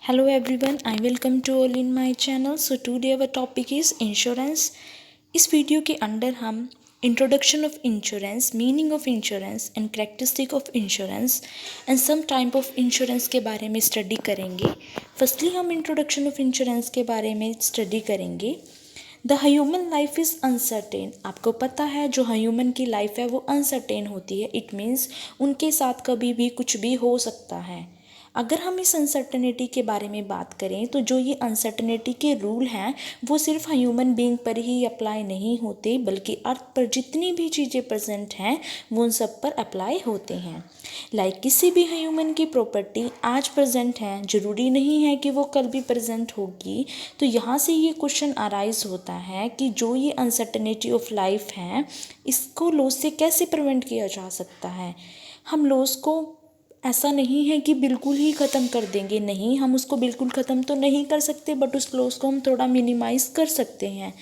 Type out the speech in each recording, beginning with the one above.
Hello everyone, I welcome to all in my channel. So today our topic is insurance. इस video के अंदर हम introduction of insurance, meaning of insurance and characteristic of insurance and some type of insurance के बारे में study करेंगे. Firstly हम introduction of insurance के बारे में स्टडी करेंगे. The human life is uncertain. आपको पता है जो ह्यूमन की लाइफ है वो अनसर्टेन होती है. इट मीन्स उनके साथ कभी भी कुछ भी हो सकता है. अगर हम इस अनसर्टनिटी के बारे में बात करें तो जो ये अनसर्टनिटी के रूल हैं वो सिर्फ ह्यूमन बीइंग पर ही अप्लाई नहीं होते, बल्कि अर्थ पर जितनी भी चीज़ें प्रेजेंट हैं वो उन सब पर अप्लाई होते हैं. लाइक किसी भी ह्यूमन की प्रॉपर्टी आज प्रेजेंट है, ज़रूरी नहीं है कि वो कल भी प्रेजेंट होगी. तो यहाँ से ये क्वेश्चन अराइज होता है कि जो ये अनसर्टनिटी ऑफ लाइफ है इसको लॉस से कैसे प्रिवेंट किया जा सकता है. हम लॉस को ऐसा नहीं है कि बिल्कुल ही ख़त्म कर देंगे, नहीं, हम उसको बिल्कुल ख़त्म तो नहीं कर सकते, बट उस लॉस को हम थोड़ा मिनिमाइज़ कर सकते हैं.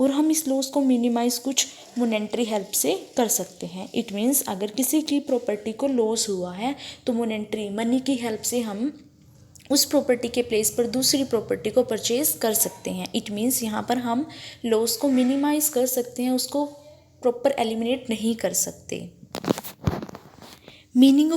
और हम इस लॉस को मिनिमाइज़ कुछ मोनेटरी हेल्प से कर सकते हैं. इट मीन्स अगर किसी की प्रॉपर्टी को लॉस हुआ है तो मोनेटरी मनी की हेल्प से हम उस प्रॉपर्टी के प्लेस पर दूसरी प्रॉपर्टी को परचेज़ कर सकते हैं. इट मीन्स यहाँ पर हम लॉस को मिनिमाइज़ कर सकते हैं, उसको प्रॉपर एलिमिनेट नहीं कर सकते. मीनिंग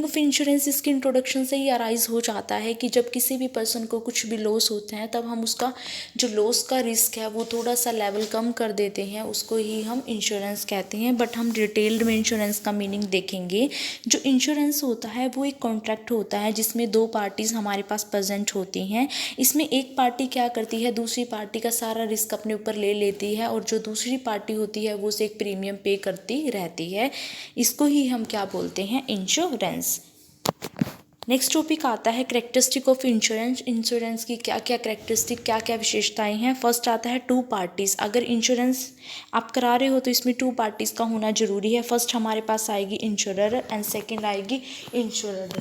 ऑफ इंश्योरेंस इसके इंट्रोडक्शन से ही अराइज हो जाता है कि जब किसी भी पर्सन को कुछ भी लॉस होता है तब हम उसका जो लॉस का रिस्क है वो थोड़ा सा लेवल कम कर देते हैं, उसको ही हम इंश्योरेंस कहते हैं. बट हम डिटेल्ड में इंश्योरेंस का मीनिंग देखेंगे. जो इंश्योरेंस होता है वो एक कॉन्ट्रैक्ट होता है जिसमें दो पार्टीज़ हमारे पास प्रेजेंट होती हैं. इसमें एक पार्टी क्या करती है, दूसरी पार्टी का सारा रिस्क अपने ऊपर ले लेती है और जो दूसरी पार्टी होती है वो उसे एक प्रीमियम पे करती रहती है. इसको ही हम क्या बोलते हैं, इंश्योरेंस. नेक्स्ट टॉपिक आता है करेक्टरिस्टिक ऑफ इंश्योरेंस. इंश्योरेंस की क्या क्या करेक्टरिस्टिक, क्या क्या विशेषताएं हैं. फर्स्ट आता है टू पार्टीज़. अगर इंश्योरेंस आप करा रहे हो तो इसमें टू पार्टीज़ का होना ज़रूरी है. फर्स्ट हमारे पास आएगी इंश्योरर एंड सेकेंड आएगी इंश्योरर.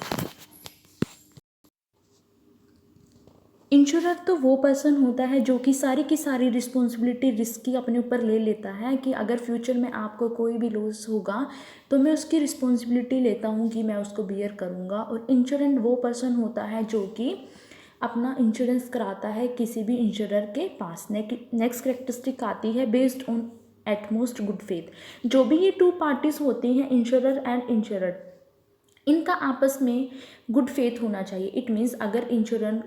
इंश्योरर तो वो पर्सन होता है जो कि सारी की सारी रिस्पॉन्सिबिलिटी रिस्क की अपने ऊपर ले लेता है कि अगर फ्यूचर में आपको कोई भी लॉस होगा तो मैं उसकी रिस्पॉन्सिबिलिटी लेता हूँ कि मैं उसको बियर करूँगा. और इंश्योरेंट वो पर्सन होता है जो कि अपना इंश्योरेंस कराता है किसी भी इंश्योरर के पास. नेक्स्ट करेक्टरिस्टिक आती है based on utmost good faith. जो भी ये टू पार्टीज़ होती हैं, इंश्योरर एंड इंश्योरर, इनका आपस में गुड फेथ होना चाहिए. इट मीन्स अगर इंश्योरेंस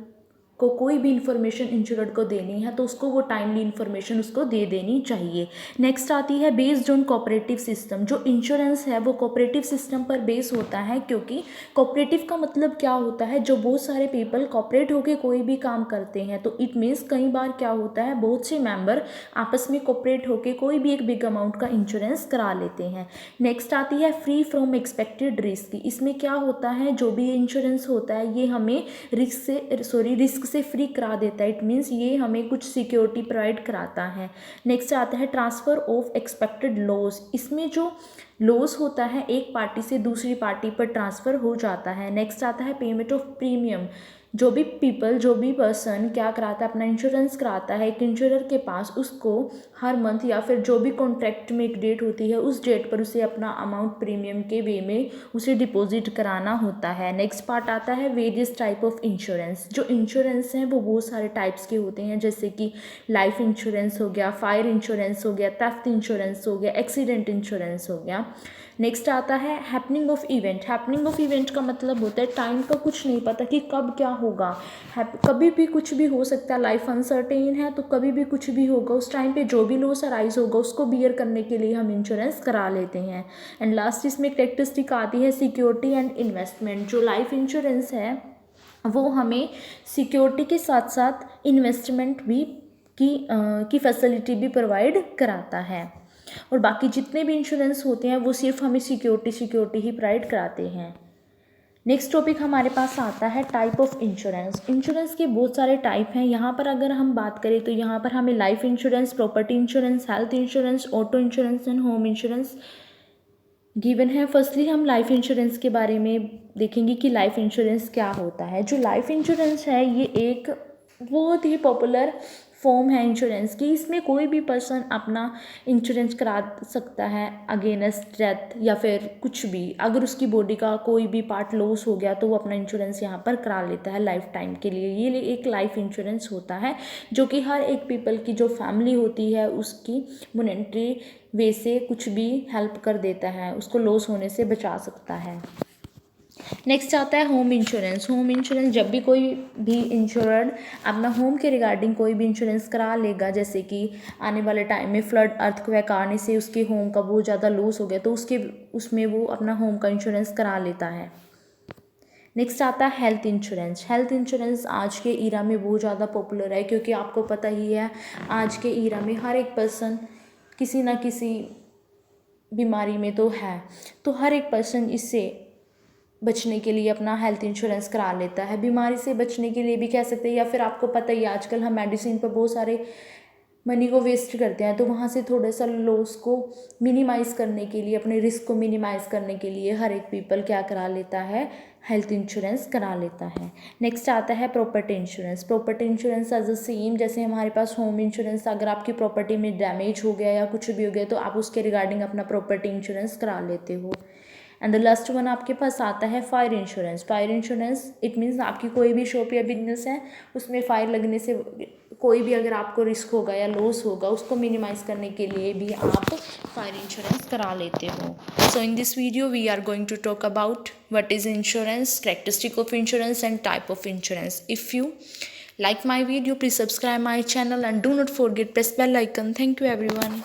को कोई भी इन्फॉर्मेशन इंश्योर्ड को देनी है तो उसको वो टाइमली इन्फॉर्मेशन उसको दे देनी चाहिए. नेक्स्ट आती है बेस्ड ऑन कोऑपरेटिव सिस्टम. जो इंश्योरेंस है वो कोऑपरेटिव सिस्टम पर बेस होता है, क्योंकि कोऑपरेटिव का मतलब क्या होता है, जो बहुत सारे पीपल कोऑपरेट होकर कोई भी काम करते हैं. तो इट मीन्स कई बार क्या होता है, बहुत से मेंबर आपस में कोऑपरेट होकर कोई भी एक बिग अमाउंट का इंश्योरेंस करा लेते हैं. नेक्स्ट आती है फ्री फ्रॉम एक्सपेक्टेड रिस्क. इसमें क्या होता है, जो भी इंश्योरेंस होता है ये हमें रिस्क से फ्री करा देता है. इट मीन्स ये हमें कुछ सिक्योरिटी प्रोवाइड कराता है. नेक्स्ट आता है ट्रांसफ़र ऑफ एक्सपेक्टेड लॉस. इसमें जो लॉस होता है एक पार्टी से दूसरी पार्टी पर ट्रांसफ़र हो जाता है. नेक्स्ट आता है पेमेंट ऑफ प्रीमियम. जो भी पर्सन क्या कराता है, अपना इंश्योरेंस कराता है एक इंश्योरर के पास, उसको हर मंथ या फिर जो भी कॉन्ट्रैक्ट में एक डेट होती है उस डेट पर उसे अपना अमाउंट प्रीमियम के वे में उसे डिपॉजिट कराना होता है. नेक्स्ट पार्ट आता है वेरियस टाइप ऑफ इंश्योरेंस. जो इंश्योरेंस हैं वो बहुत सारे टाइप्स के होते हैं, जैसे कि लाइफ इंश्योरेंस हो गया, फायर इंश्योरेंस हो गया, थेफ्ट इंश्योरेंस हो गया, एक्सीडेंट इंश्योरेंस हो गया. नेक्स्ट आता है happening of event. Happening of event का मतलब होता है टाइम का कुछ नहीं पता कि कब क्या होगा, कभी भी कुछ भी हो सकता है. लाइफ अनसर्टेन है तो कभी भी कुछ भी होगा. उस टाइम पे जो भी लॉस अराइज होगा उसको बियर करने के लिए हम इंश्योरेंस करा लेते हैं. एंड लास्ट इसमें करेक्टरिस्टिक आती है सिक्योरिटी एंड इन्वेस्टमेंट. जो लाइफ इंश्योरेंस है वो हमें सिक्योरिटी के साथ साथ इन्वेस्टमेंट भी की फैसिलिटी भी प्रोवाइड कराता है. और बाकी जितने भी इंश्योरेंस होते हैं वो सिर्फ हमें सिक्योरिटी ही प्रोवाइड कराते हैं. नेक्स्ट टॉपिक हमारे पास आता है टाइप ऑफ इंश्योरेंस. इंश्योरेंस के बहुत सारे टाइप हैं. यहाँ पर अगर हम बात करें तो यहाँ पर हमें life insurance, property insurance, health insurance, auto insurance and home insurance given है. फर्स्टली हम लाइफ इंश्योरेंस के बारे में देखेंगे कि लाइफ इंश्योरेंस क्या होता है. जो लाइफ इंश्योरेंस है ये एक बहुत ही पॉपुलर फॉर्म है इंश्योरेंस की, इसमें कोई भी पर्सन अपना इंश्योरेंस करा सकता है अगेंस्ट डेथ या फिर कुछ भी। अगर उसकी बॉडी का कोई भी पार्ट लॉस हो गया तो वो अपना इंश्योरेंस यहाँ पर करा लेता है लाइफ टाइम के लिए। ये एक लाइफ इंश्योरेंस होता है जो कि हर एक पीपल की जो फैमिली होती है उसकी मॉनेटरी वे से कुछ भी हेल्प कर देता है, उसको लॉस होने से बचा सकता है। नेक्स्ट आता है होम इंश्योरेंस। होम इंश्योरेंस, जब भी कोई भी इंश्योर्ड अपना होम के रिगार्डिंग कोई भी इंश्योरेंस करा लेगा, जैसे कि आने वाले टाइम में फ्लड अर्थक्वेक आने से उसके होम का बहुत ज़्यादा लॉस हो गया तो उसमें वो अपना होम का इंश्योरेंस करा लेता है। नेक्स्ट आता है हेल्थ इंश्योरेंस। हेल्थ इंश्योरेंस आज के ईरा में बहुत ज़्यादा पॉपुलर है, क्योंकि आपको पता ही है आज के ईरा में हर एक पर्सन किसी ना किसी बीमारी में तो है, तो हर एक पर्सन इससे बचने के लिए अपना हेल्थ इंश्योरेंस करा लेता है। बीमारी से बचने के लिए भी कह सकते हैं, या फिर आपको पता ही है आजकल हम मेडिसिन पर बहुत सारे मनी को वेस्ट करते हैं, तो वहाँ से थोड़ा सा लॉस को मिनिमाइज़ करने के लिए, अपने रिस्क को मिनिमाइज़ करने के लिए हर एक पीपल क्या करा लेता है, हेल्थ इंश्योरेंस करा लेता है। नेक्स्ट आता है property insurance. Property insurance as a same, जैसे हमारे पास होम इंश्योरेंस, अगर आपकी प्रॉपर्टी में डैमेज हो गया या कुछ भी हो गया तो आप उसके रिगार्डिंग अपना प्रॉपर्टी इंश्योरेंस करा लेते हो। एंड द लास्ट वन आपके पास आता है fire insurance. Fire insurance it means आपकी कोई भी शॉप या बिजनेस है उसमें फायर लगने से कोई भी अगर आपको रिस्क होगा या लॉस होगा उसको मिनिमाइज़ करने के लिए भी आप फायर इंश्योरेंस करा लेते हो। So in this video we are going to talk about what is insurance, characteristic of insurance and type of insurance. If you like my video, please subscribe my channel and do not forget press bell icon. Thank you everyone.